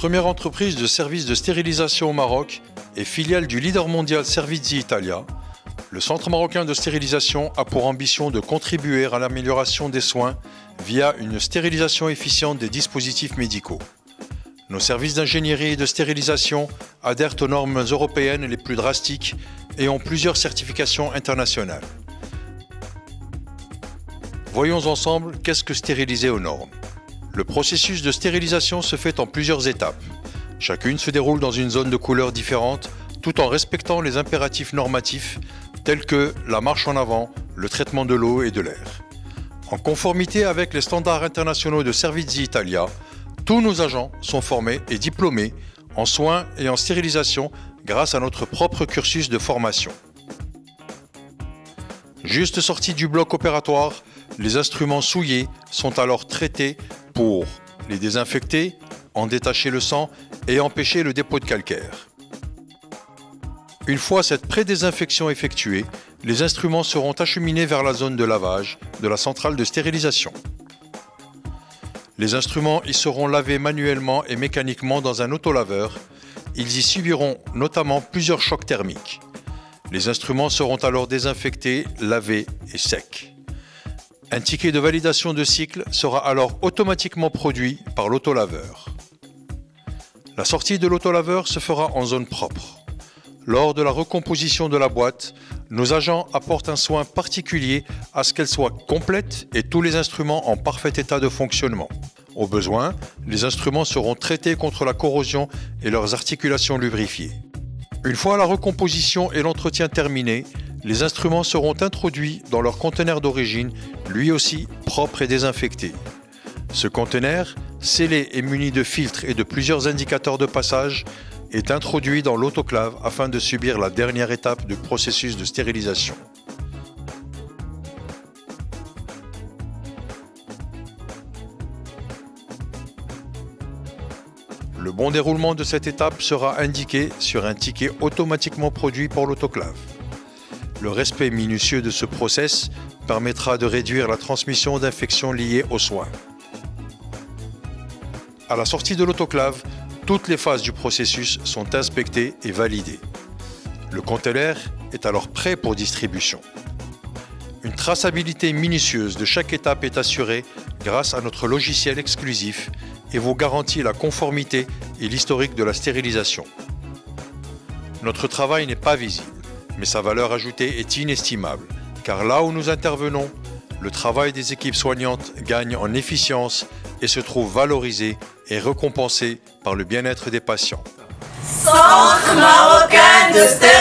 Première entreprise de services de stérilisation au Maroc et filiale du leader mondial Servizi Italia, le Centre marocain de stérilisation a pour ambition de contribuer à l'amélioration des soins via une stérilisation efficiente des dispositifs médicaux. Nos services d'ingénierie et de stérilisation adhèrent aux normes européennes les plus drastiques et ont plusieurs certifications internationales. Voyons ensemble qu'est-ce que stériliser aux normes. Le processus de stérilisation se fait en plusieurs étapes. Chacune se déroule dans une zone de couleur différente, tout en respectant les impératifs normatifs tels que la marche en avant, le traitement de l'eau et de l'air. En conformité avec les standards internationaux de Servizi Italia, tous nos agents sont formés et diplômés en soins et en stérilisation grâce à notre propre cursus de formation. Juste sortis du bloc opératoire, les instruments souillés sont alors traités pour les désinfecter, en détacher le sang et empêcher le dépôt de calcaire. Une fois cette pré-désinfection effectuée, les instruments seront acheminés vers la zone de lavage de la centrale de stérilisation. Les instruments y seront lavés manuellement et mécaniquement dans un autolaveur. Ils y subiront notamment plusieurs chocs thermiques. Les instruments seront alors désinfectés, lavés et secs. Un ticket de validation de cycle sera alors automatiquement produit par l'autolaveur. La sortie de l'autolaveur se fera en zone propre. Lors de la recomposition de la boîte, nos agents apportent un soin particulier à ce qu'elle soit complète et tous les instruments en parfait état de fonctionnement. Au besoin, les instruments seront traités contre la corrosion et leurs articulations lubrifiées. Une fois la recomposition et l'entretien terminés, les instruments seront introduits dans leur conteneur d'origine, lui aussi propre et désinfecté. Ce conteneur, scellé et muni de filtres et de plusieurs indicateurs de passage, est introduit dans l'autoclave afin de subir la dernière étape du processus de stérilisation. Le bon déroulement de cette étape sera indiqué sur un ticket automatiquement produit pour l'autoclave. Le respect minutieux de ce process permettra de réduire la transmission d'infections liées aux soins. À la sortie de l'autoclave, toutes les phases du processus sont inspectées et validées. Le conteneur est alors prêt pour distribution. Une traçabilité minutieuse de chaque étape est assurée grâce à notre logiciel exclusif et vous garantit la conformité et l'historique de la stérilisation. Notre travail n'est pas visible, mais sa valeur ajoutée est inestimable, car là où nous intervenons, le travail des équipes soignantes gagne en efficience et se trouve valorisé et récompensé par le bien-être des patients. Centre marocain de stérilisation.